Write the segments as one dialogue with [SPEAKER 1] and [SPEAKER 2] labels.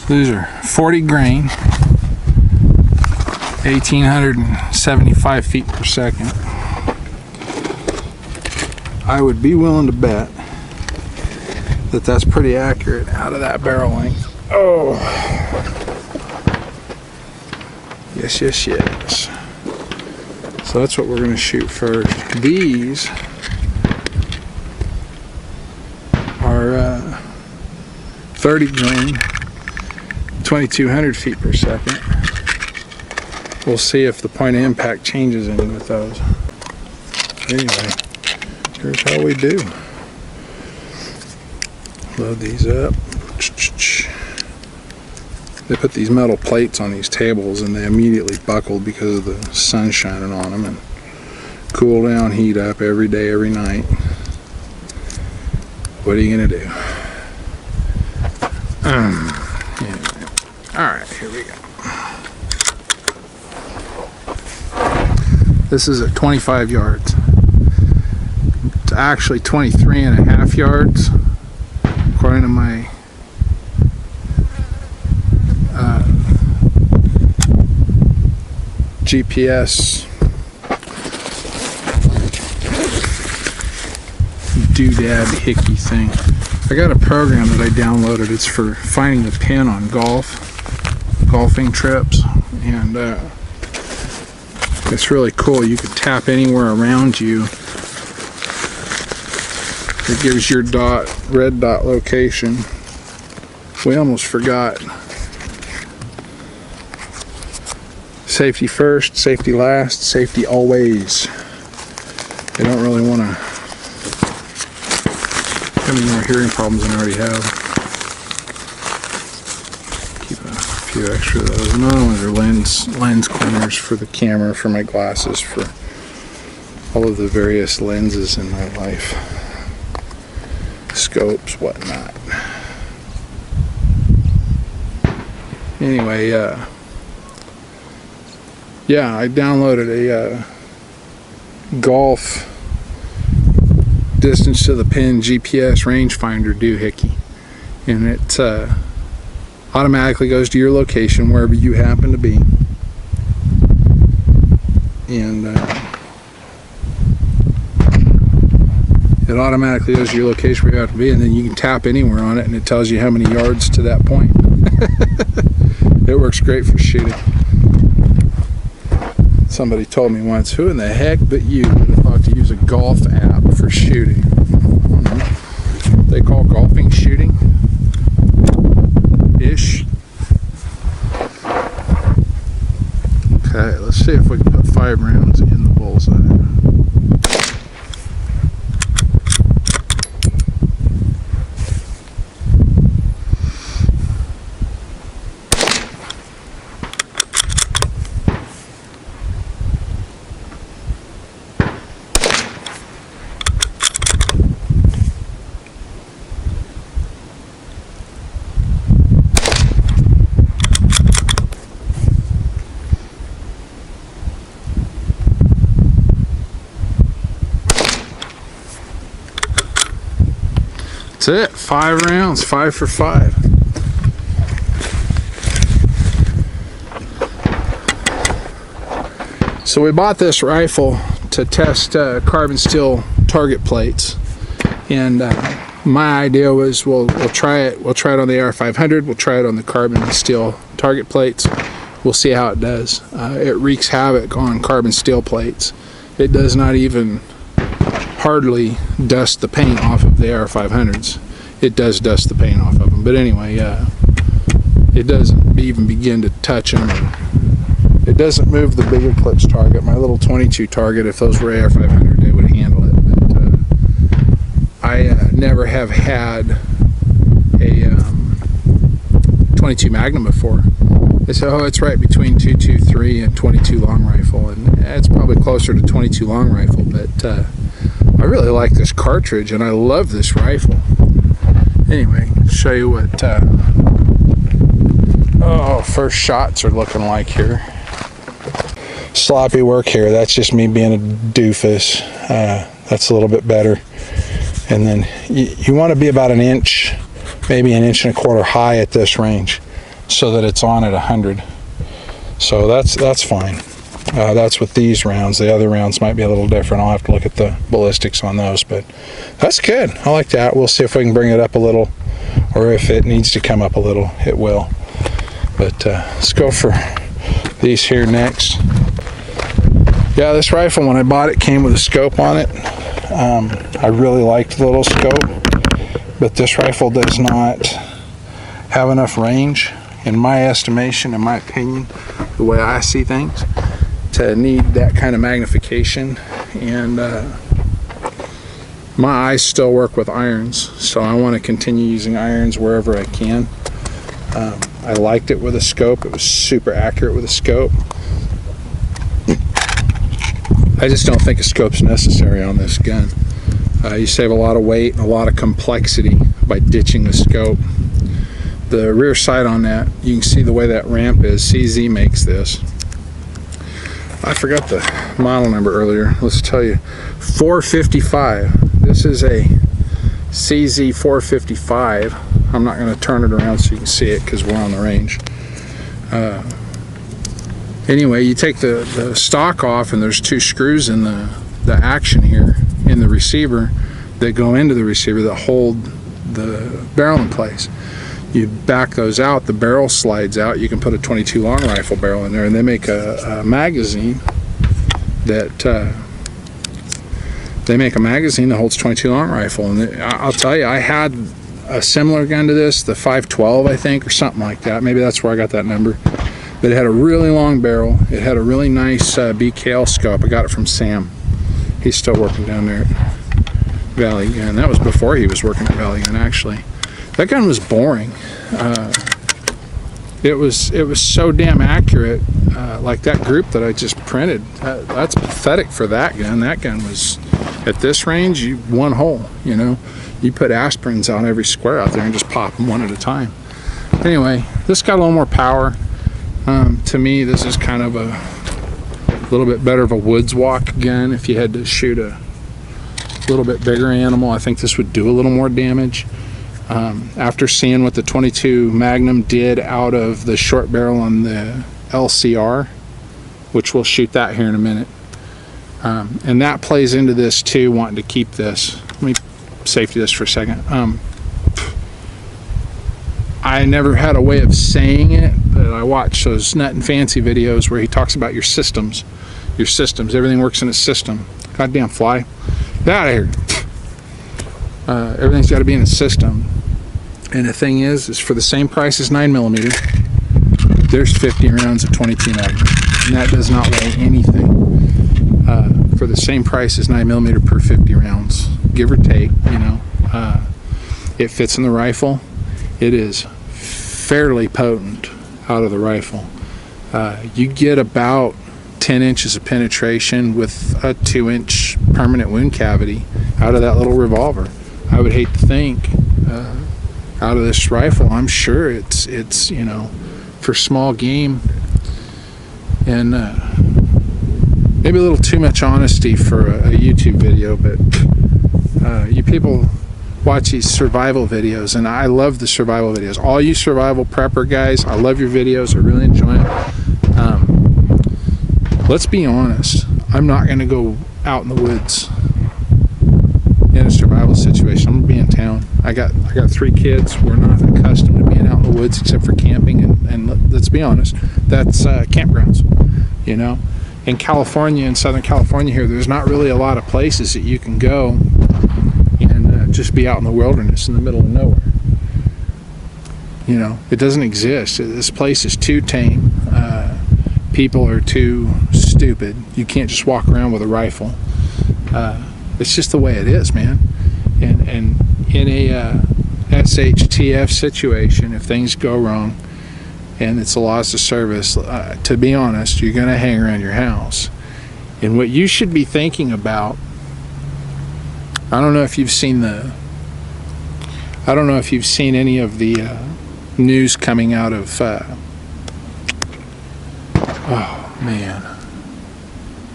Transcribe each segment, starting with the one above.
[SPEAKER 1] These are 40 grain, 1,875 feet per second. I would be willing to bet that that's pretty accurate out of that barrel length. Oh, yes, yes, yes. So that's what we're going to shoot first. These are 30 grain, 2,200 feet per second. We'll see if the point of impact changes any with those. Anyway, here's how we do. Load these up. They put these metal plates on these tables and they immediately buckled because of the sun shining on them, and cool down, heat up every day, every night. What are you gonna do? Anyway. Alright, here we go. This is at 25 yards. It's actually 23.5 yards according to my GPS doodad hickey thing. I got a program that I downloaded. It's for finding the pin on golfing trips, and it's really cool. You can tap anywhere around you. It gives your red dot location. We almost forgot. Safety first, safety last, safety always. They don't really want to have any more hearing problems than I already have. Keep a few extra of those. Another ones are lens cleaners for the camera, for my glasses, for all of the various lenses in my life. Scopes, whatnot. Anyway, yeah, I downloaded a golf distance to the pin GPS rangefinder doohickey, and it automatically goes to your location wherever you happen to be, and it automatically goes to your location where you have to be, and then you can tap anywhere on it and it tells you how many yards to that point. It works great for shooting. Somebody told me once, who in the heck but you would have thought to use a golf app for shooting? They call golfing shooting? Ish. Okay, let's see if we can put 5 rounds in the bullseye. That's it, 5 rounds, 5 for 5. So we bought this rifle to test carbon steel target plates, and my idea was we'll try it on the AR-500, we'll try it on the carbon steel target plates, we'll see how it does. It wreaks havoc on carbon steel plates. It does not even hardly dust the paint off of the AR-500s. It does dust the paint off of them, but anyway, it doesn't even begin to touch them. It doesn't move the big Eclipse target. My little 22 target, if those were AR-500, they would handle it. But I never have had a 22 Magnum before. They said, oh, it's right between 223 and 22 long rifle, and it's probably closer to 22 long rifle, but I really like this cartridge and I love this rifle. Anyway, show you what first shots are looking like here. Sloppy work here. That's just me being a doofus. That's a little bit better. And then you want to be about an inch, maybe an inch and a quarter high at this range. so that it's on at 100. So that's fine. That's with these rounds. The other rounds might be a little different. I'll have to look at the ballistics on those, but that's good. I like that. We'll see if we can bring it up a little, or if it needs to come up a little, it will. But let's go for these here next. Yeah, this rifle, when I bought it, came with a scope on it. I really liked the little scope, but this rifle does not have enough range, in my estimation, in my opinion, the way I see things, to need that kind of magnification. And my eyes still work with irons, so I want to continue using irons wherever I can. I liked it with a scope. It was super accurate with a scope. I just don't think a scope's necessary on this gun. You save a lot of weight and a lot of complexity by ditching the scope. The rear sight on that, you can see the way that ramp is. CZ makes this. I forgot the model number earlier. Let's tell you, 455. This is a CZ455. I'm not going to turn it around so you can see it because we're on the range. Anyway, you take the stock off, and there's two screws in the action here in the receiver that go into the receiver that hold the barrel in place. You back those out, the barrel slides out. You can put a 22 long rifle barrel in there, and they make a magazine that holds 22 long rifle. And I'll tell you, I had a similar gun to this, the 512, I think, or something like that. Maybe that's where I got that number. But it had a really long barrel. It had a really nice BKL scope. I got it from Sam. He's still working down there at Valley Gun. That was before he was working at Valley Gun, actually. That gun was boring. It was so damn accurate, like that group that I just printed. That's pathetic for that gun. That gun was, at this range, one hole, you know. You put aspirins on every square out there and just pop them one at a time. Anyway, this got a little more power. To me, this is kind of a little bit better of a woods walk gun. If you had to shoot a little bit bigger animal, I think this would do a little more damage. After seeing what the 22 Magnum did out of the short barrel on the LCR, which we'll shoot that here in a minute, and that plays into this too, wanting to keep this. Let me safety this for a second. I never had a way of saying it, but I watch those Nut and Fancy videos where he talks about your systems. Your systems. Everything works in a system. Goddamn fly. Get out of here. Everything's got to be in a system. And the thing is for the same price as 9mm, there's 50 rounds of 22 Magnum. And that does not weigh anything. For the same price as 9mm per 50 rounds, give or take, you know. It fits in the rifle. It is fairly potent out of the rifle. You get about 10 inches of penetration with a 2-inch permanent wound cavity out of that little revolver. I would hate to think out of this rifle. I'm sure it's you know, for small game, and maybe a little too much honesty for a YouTube video, but you people watch these survival videos, and I love the survival videos. All you survival prepper guys, I love your videos. I really enjoy them. Let's be honest. I'm not going to go out in the woods in a survival situation. I'm going to be in town. I got 3 kids. We're not accustomed to being out in the woods except for camping, and let's be honest, that's campgrounds, you know. In California, in Southern California here, there's not really a lot of places that you can go and just be out in the wilderness in the middle of nowhere. You know, it doesn't exist. This place is too tame. People are too stupid. You can't just walk around with a rifle. It's just the way it is, man. And in a SHTF situation, if things go wrong and it's a loss of service, to be honest, you're going to hang around your house. And what you should be thinking about, I don't know if you've seen any of the news coming out of oh man,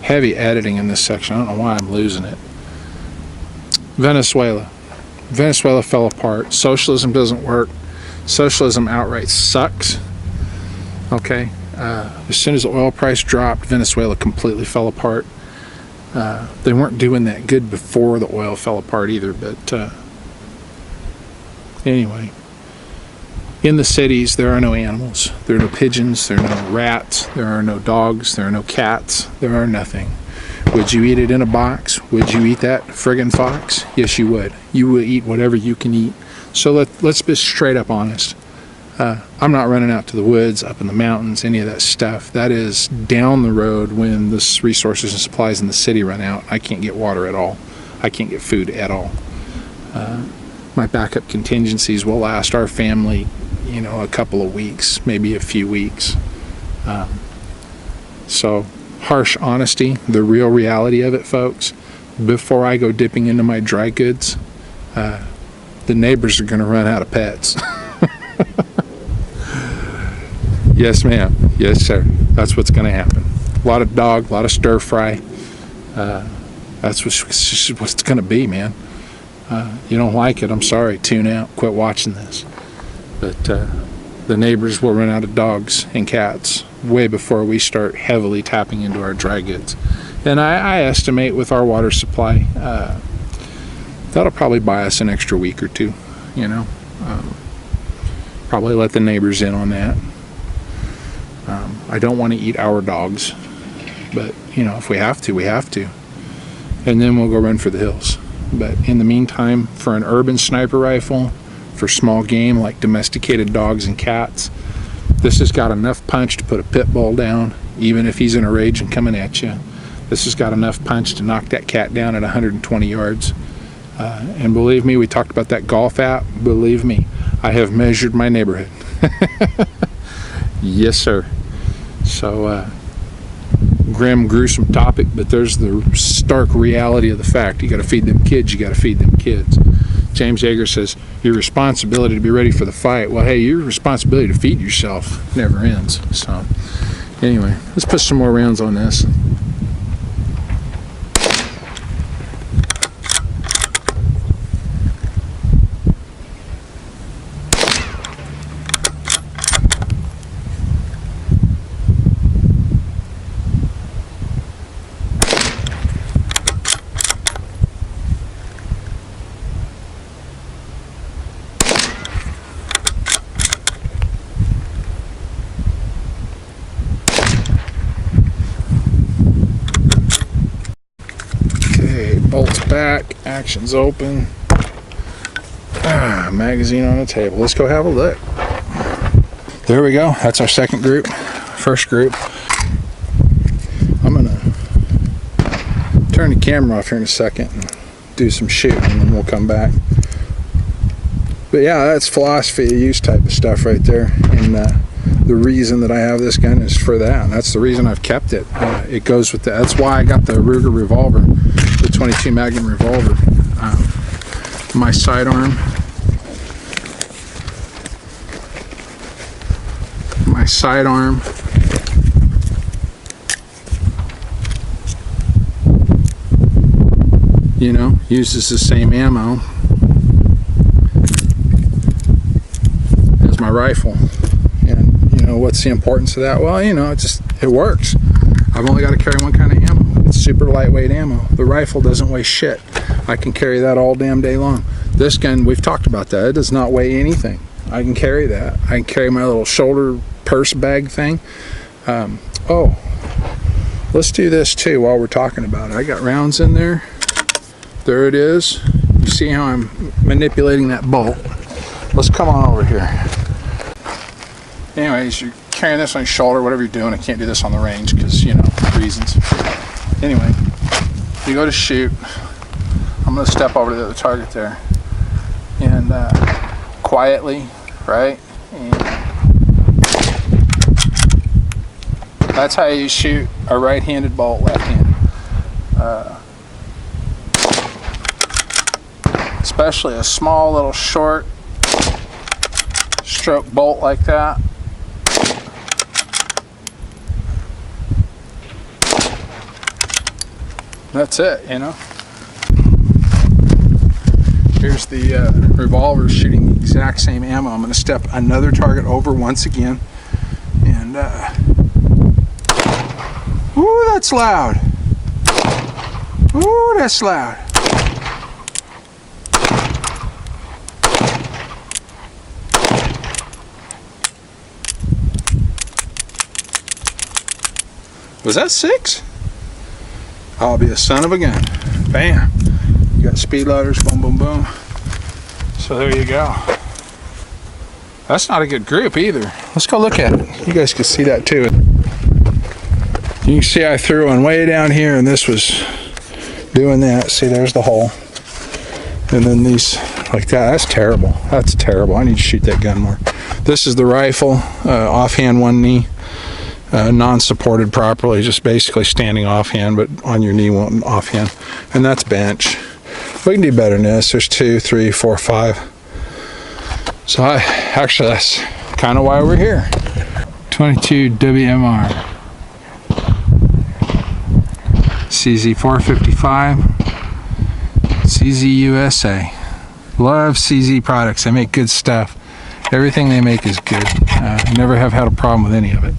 [SPEAKER 1] heavy editing in this section. I don't know why I'm losing it. Venezuela fell apart. Socialism doesn't work. Socialism outright sucks. Okay, as soon as the oil price dropped, Venezuela completely fell apart. They weren't doing that good before the oil fell apart either, but anyway, in the cities there are no animals. There are no pigeons, there are no rats, there are no dogs, there are no cats, there are nothing. Would you eat it in a box? Would you eat that friggin' fox? Yes, you would. You would eat whatever you can eat. So let's be straight up honest. I'm not running out to the woods, up in the mountains, any of that stuff. That is down the road when the resources and supplies in the city run out. I can't get water at all. I can't get food at all. My backup contingencies will last our family, you know, a couple of weeks, maybe a few weeks. So, harsh honesty, the real reality of it, folks, before I go dipping into my dry goods, the neighbors are going to run out of pets. Yes, ma'am. Yes, sir. That's what's going to happen. A lot of dog, a lot of stir fry. That's what it's going to be, man. You don't like it, I'm sorry. Tune out. Quit watching this. But the neighbors will run out of dogs and cats way before we start heavily tapping into our dry goods. And I estimate with our water supply, that'll probably buy us an extra week or two, you know. Probably let the neighbors in on that. I don't want to eat our dogs, but you know, if we have to, we have to. And then we'll go run for the hills. But in the meantime, for an urban sniper rifle, for small game like domesticated dogs and cats, this has got enough punch to put a pit bull down, even if he's in a rage and coming at you. This has got enough punch to knock that cat down at 120 yards. And believe me, we talked about that golf app. Believe me, I have measured my neighborhood. Yes, sir. So, grim, gruesome topic, but there's the stark reality of the fact. You got to feed them kids. You got to feed them kids. James Yeager says, your responsibility to be ready for the fight. Well, hey, your responsibility to feed yourself never ends. So, anyway, let's put some more rounds on this. Bolts back, action's open. Magazine on the table. Let's go have a look. There we go. That's our second group. First group. I'm gonna turn the camera off here in a second and do some shooting, and then we'll come back. But yeah, that's philosophy of use type of stuff right there. And the reason that I have this gun is for that. And that's the reason I've kept it. It goes with that. That's why I got the Ruger revolver, the 22 Magnum revolver. My sidearm. My sidearm. You know, uses the same ammo as my rifle. And you know, what's the importance of that? Well, you know, it works. I've only got to carry one kind of ammo. It's super lightweight ammo. The rifle doesn't weigh shit. I can carry that all damn day long. This gun, we've talked about that. It does not weigh anything. I can carry that. I can carry my little shoulder purse bag thing. Oh, let's do this too while we're talking about it. I got rounds in there. There it is. You see how I'm manipulating that bolt. Let's come on over here. Anyways, you're carrying this on your shoulder, whatever you're doing. I can't do this on the range because, you know, reasons. Anyway, you go to shoot. I'm going to step over to the other target there. And quietly, right? And that's how you shoot a right-handed bolt, left-handed. Especially a small little short stroke bolt like that. That's it, you know. Here's the revolver shooting the exact same ammo. I'm going to step another target over once again, and And ooh, that's loud. Ooh, that's loud. Was that 6? I'll be a son of a gun. Bam. You got speed loaders, boom, boom, boom. So there you go. That's not a good grip either. Let's go look at it. You guys can see that too. You can see I threw one way down here and this was doing that. See, there's the hole. And then these, like that, that's terrible. That's terrible. I need to shoot that gun more. This is the rifle, offhand one knee. Non-supported properly, just basically standing offhand, but on your knee, one offhand. And that's bench. We can do better than this. There's 2, 3, 4, 5. So actually, that's kind of why we're here. 22 WMR. CZ455. CZ USA. Love CZ products. They make good stuff. Everything they make is good. Never have had a problem with any of it.